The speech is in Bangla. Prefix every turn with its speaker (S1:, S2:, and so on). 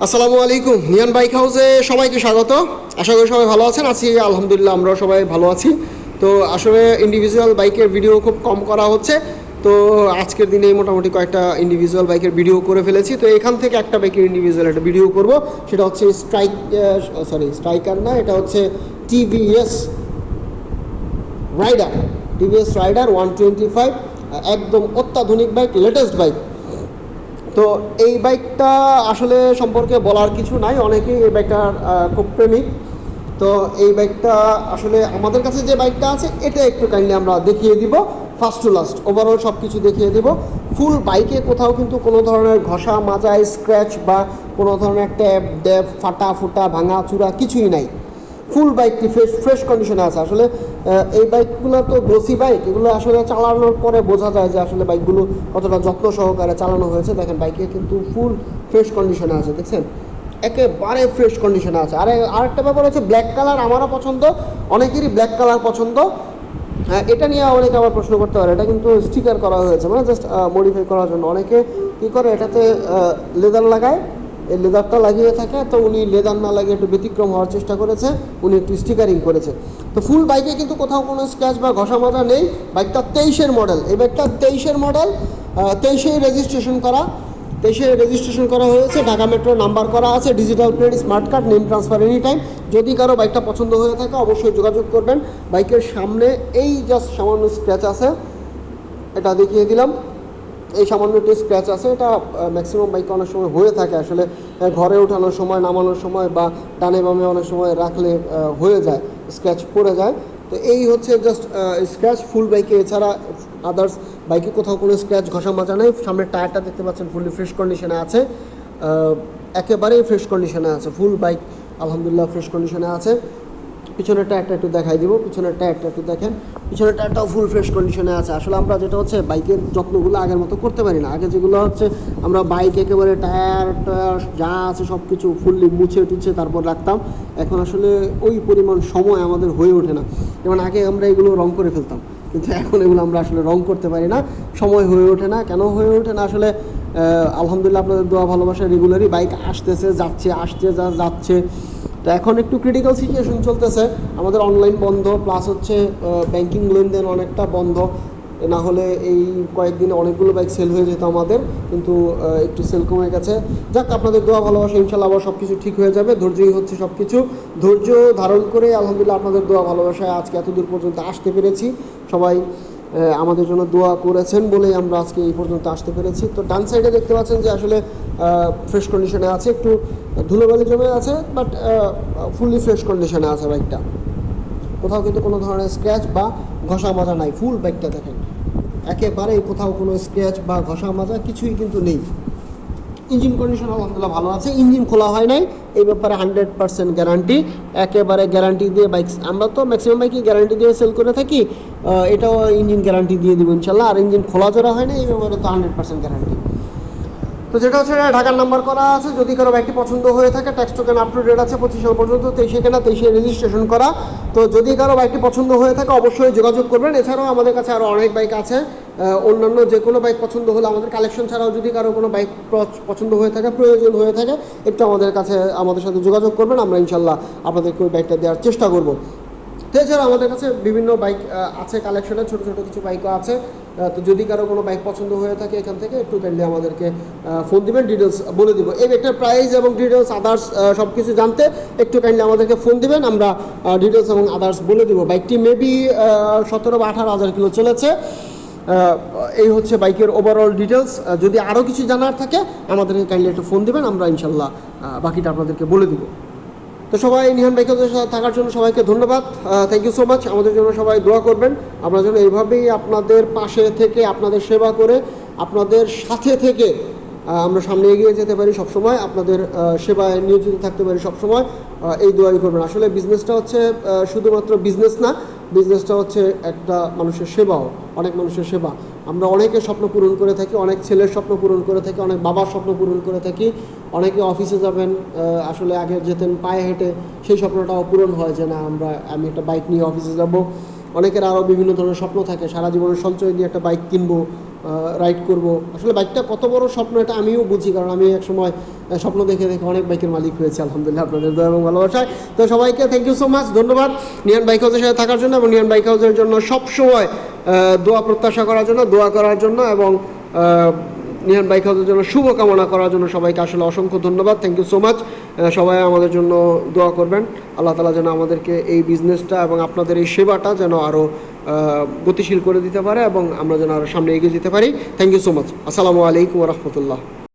S1: আসসালামু আলাইকুম, নিয়ান বাইক হাউসে সবাইকে স্বাগত। আশা করি সবাই ভালো আছেন। আছি আলহামদুলিল্লাহ, আমরাও সবাই ভালো আছি। তো আসলে ইন্ডিভিজুয়াল বাইকের ভিডিও খুব কম করা হচ্ছে, তো আজকের দিনে মোটামুটি কয়েকটা ইন্ডিভিজুয়াল বাইকের ভিডিও করে ফেলেছি। তো এখান থেকে একটা বাইকের ইন্ডিভিজুয়াল একটা ভিডিও করব, সেটা হচ্ছে স্ট্রাইকার না, এটা হচ্ছে টিভিএস রাইডার। টিভিএস রাইডার 125, একদম অত্যাধুনিক বাইক, লেটেস্ট বাইক। তো এই বাইকটা আসলে সম্পর্কে বলার কিছু নাই, অনেকেই এই বাইকটার খুব প্রেমিক। তো এই বাইকটা আসলে আমাদের কাছে যে বাইকটা আছে এটা একটু কাইন্ডলি আমরা দেখিয়ে দিব, ফার্স্ট টু লাস্ট ওভারঅল সব কিছু দেখিয়ে দিব। ফুল বাইকে কোথাও কিন্তু কোনো ধরনের ঘষা মাজা, স্ক্র্যাচ বা কোনো ধরনের ট্যাপ ড্যাপ ফাটা ফুটা ভাঙা চূড়া কিছুই নাই। ফুল বাইকটি ফ্রেশ কন্ডিশনে আছে। আসলে এই বাইকগুলো তো গ্লোসি বাইক, এগুলো আসলে চালানোর পরে বোঝা যায় যে আসলে বাইকগুলো কতটা যত্ন সহকারে চালানো হয়েছে। দেখেন বাইকে কিন্তু ফুল ফ্রেশ কন্ডিশনে আছে, দেখছেন একেবারে ফ্রেশ কন্ডিশনে আছে। আরেকটা ব্যাপার হচ্ছে ব্ল্যাক কালার আমারও পছন্দ, অনেকেরই ব্ল্যাক কালার পছন্দ। এটা নিয়ে অনেকে আবার প্রশ্ন করতে পারে, এটা কিন্তু স্টিকার করা হয়েছে, মানে জাস্ট মডিফাই করার জন্য। অনেকে কী করে, এটাতে লেদার লাগায়, এই লেদারটা লাগিয়ে থাকে। তো উনি লেদার না লাগিয়ে একটু ব্যতিক্রম হওয়ার চেষ্টা করেছে, উনি একটু স্টিকারিং করেছে। তো ফুল বাইকে কিন্তু কোথাও কোনো স্ক্র্যাচ বা ঘষা মাজা নেই। বাইকটা 23-এর মডেল, এই বাইকটা 23-এর মডেল, 23-এই রেজিস্ট্রেশন করা হয়েছে। ঢাকা মেট্রো নাম্বার করা আছে, digital plate, smart card, name transfer any time. যদি কারো বাইকটা পছন্দ হয়ে থাকে অবশ্যই যোগাযোগ করবেন। বাইকের সামনে এই জাস্ট সামান্য স্ক্র্যাচ আছে, এটা দেখিয়ে দিলাম। এই সামান্য একটু স্ক্র্যাচ আছে, এটা ম্যাক্সিমাম বাইকে অনেক সময় হয়ে থাকে। আসলে ঘরে ওঠানোর সময়, নামানোর সময় বা ডানে বামে অনেক সময় রাখলে হয়ে যায়, স্ক্র্যাচ পড়ে যায়। তো এই হচ্ছে জাস্ট স্ক্র্যাচ ফুল বাইকে। এছাড়া আদার্স বাইকে কোথাও কোনো স্ক্র্যাচ ঘষা মাজা নেই। সামনের টায়ারটা দেখতে পাচ্ছেন ফুললি ফ্রেশ কন্ডিশনে আছে, একেবারেই ফ্রেশ কন্ডিশনে আছে। ফুল বাইক আলহামদুলিল্লাহ ফ্রেশ কন্ডিশনে আছে। পিছনের টায়ারটা একটু দেখাই দিব, পিছনের টায়ারটা একটু দেখেন, পিছনের টায়ারটাও ফুল ফ্রেশ কন্ডিশনে আছে। আসলে আমরা যেটা হচ্ছে বাইকের যত্নগুলো আগের মতো করতে পারি না। আগে যেগুলো হচ্ছে আমরা বাইক একেবারে টায়ার যা আছে সব কিছু ফুললি মুছে টুছে তারপর রাখতাম, এখন আসলে ওই পরিমাণ সময় আমাদের হয়ে ওঠে না। যেমন আগে আমরা এগুলো রং করে ফেলতাম, কিন্তু এখন এগুলো আমরা আসলে রং করতে পারি না, সময় হয়ে ওঠে না। কেন হয়ে ওঠে না আসলে আলহামদুলিল্লাহ আপনাদের দোয়া ভালোবাসা রেগুলারই বাইক আসতেছে যাচ্ছে, আসছে যাচ্ছে। তো এখন একটু ক্রিটিক্যাল সিচুয়েশন চলতেছে, আমাদের অনলাইন বন্ধ, প্লাস হচ্ছে ব্যাংকিং লেনদেন অনেকটা বন্ধ। না হলে এই কয়েকদিনে অনেকগুলো বাইক সেল হয়ে যেত আমাদের, কিন্তু একটু সেল কমে গেছে। যাক, আপনাদের দোয়া ভালোবাসা, ইনশাল্লাহ আবার সব কিছু ঠিক হয়ে যাবে। ধৈর্যই হচ্ছে সব কিছু, ধৈর্য ধারণ করে আলহামদুলিল্লাহ আপনাদের দোয়া ভালোবাসায় আজকে এত দূর পর্যন্ত আসতে পেরেছি। সবাই আমাদের জন্য দোয়া করেছেন বলেই আমরা আজকে এই পর্যন্ত আসতে পেরেছি। তো ডান সাইডে দেখতে পাচ্ছেন যে আসলে ফ্রেশ কন্ডিশনে আছে, একটু ধুলোবালি জমে আছে, বাট ফুললি ফ্রেশ কন্ডিশনে আছে বাইকটা। কোথাও কিন্তু কোনো ধরনের স্ক্র্যাচ বা ঘষা মাজা নাই। ফুল বাইকটা দেখেন, একেবারেই কোথাও কোনো স্ক্র্যাচ বা ঘষা মাজা কিছুই কিন্তু নেই। ইঞ্জিন কন্ডিশন আলহামদুলিল্লাহ ভালো আছে, ইঞ্জিন খোলা হয় নাই, এই ব্যাপারে 100% গ্যারান্টি। একেবারে গ্যারান্টি দিয়ে বাইক, আমরা তো ম্যাক্সিমাম বাইকই গ্যারান্টি দিয়ে সেল করে থাকি, এটাও ইঞ্জিন গ্যারান্টি দিয়ে দেবো ইনশাল্লাহ। আর ইঞ্জিন খোলা জোড়া হয় না, এই ব্যাপারে তো 100% গ্যারান্টি। তো যেটা হচ্ছে ঢাকার নাম্বার করা আছে। যদি কারো বাইকটি পছন্দ হয়ে থাকে, tax token up to date আছে 25 সাল পর্যন্ত, 23-এ কেনা 23-এ রেজিস্ট্রেশন করা। তো যদি কারো বাইকটি পছন্দ হয়ে থাকে অবশ্যই যোগাযোগ করবেন। এছাড়াও আমাদের কাছে আরও অনেক বাইক আছে, অন্যান্য যে কোনো বাইক পছন্দ হলে, আমাদের কালেকশন ছাড়াও যদি কারো কোনো বাইক পছন্দ হয়ে থাকে, প্রয়োজন হয়ে থাকে, একটু আমাদের সাথে যোগাযোগ করবেন, আমরা ইনশাল্লাহ আপনাদেরকে ওই বাইকটা দেওয়ার চেষ্টা করব। তো এছাড়া আমাদের কাছে বিভিন্ন বাইক আছে কালেকশনে, ছোটো ছোটো কিছু বাইকও আছে। তো যদি কারো কোনো বাইক পছন্দ হয়ে থাকে এখান থেকে একটু কাইন্ডলি আমাদেরকে ফোন দিবেন, ডিটেলস বলে দিব। এই বাইকটার প্রাইস এবং ডিটেলস আদার্স সব কিছু জানতে একটু কাইন্ডলি আমাদেরকে ফোন দিবেন, আমরা ডিটেলস এবং আদার্স বলে দিব। বাইকটি মেবি 17 বা 18 হাজার কিলো চলেছে। এই হচ্ছে বাইকের ওভারঅল ডিটেলস। যদি আরও কিছু জানার থাকে আমাদেরকে কাইন্ডলি একটু ফোন দিবেন, আমরা ইনশাল্লাহ বাকিটা আপনাদেরকে বলে দিব। তো সবাই নিহান বাইকের সাথে থাকার জন্য সবাইকে ধন্যবাদ, থ্যাংক ইউ সো মাচ। আমাদের জন্য সবাই দোয়া করবেন, আমরা যেন এইভাবেই আপনাদের পাশে থেকে, আপনাদের সেবা করে, আপনাদের সাথে থেকে আমরা সামনে এগিয়ে যেতে পারি সবসময়, আপনাদের সেবায় নিয়োজিত থাকতে পারি সবসময়, এই দোয়াই করবেন। আসলে বিজনেসটা হচ্ছে শুধুমাত্র বিজনেস না, বিজনেসটা হচ্ছে একটা মানুষের সেবাও, অনেক মানুষের সেবা। আমরা অনেকের স্বপ্ন পূরণ করে থাকি, অনেক ছেলের স্বপ্ন পূরণ করে থাকি, অনেক বাবার স্বপ্ন পূরণ করে থাকি। অনেকে অফিসে যাবেন, আসলে আগে যেতেন পায়ে হেঁটে, সেই স্বপ্নটাও পূরণ হয় যে না আমি একটা বাইক নিয়ে অফিসে যাব। অনেকের আরও বিভিন্ন ধরনের স্বপ্ন থাকে, সারা জীবনের সঞ্চয় দিয়ে একটা বাইক কিনবো, রাইড করব। আসলে বাইকটা কত বড় স্বপ্ন এটা আমিও বুঝি, কারণ আমি এক সময় স্বপ্ন দেখে দেখে অনেক বাইকের মালিক হয়েছে আলহামদুলিল্লাহ আপনাদের দয়া এবং ভালোবাসায়। তো সবাইকে থ্যাংক ইউ সো মাচ, ধন্যবাদ নিয়ান বাইক হাউসের সাথে থাকার জন্য এবং নিয়ান বাইক হাউসের জন্য সবসময় দোয়া প্রত্যাশা করার জন্য, দোয়া করার জন্য এবং নিহান বাইক হাউসের জন্য শুভকামনা করার জন্য সবাইকে আসলে অসংখ্য ধন্যবাদ, থ্যাংক ইউ সো মাচ। সবাই আমাদের জন্য দোয়া করবেন, আল্লাহ তাআলা যেন আমাদেরকে এই বিজনেসটা এবং আপনাদের এই সেবাটা যেন আরও গতিশীল করে দিতে পারে এবং আমরা যেন আরও সামনে এগিয়ে যেতে পারি। Thank you so much. আসসালামু আলাইকুম ওয়া রাহমাতুল্লাহ।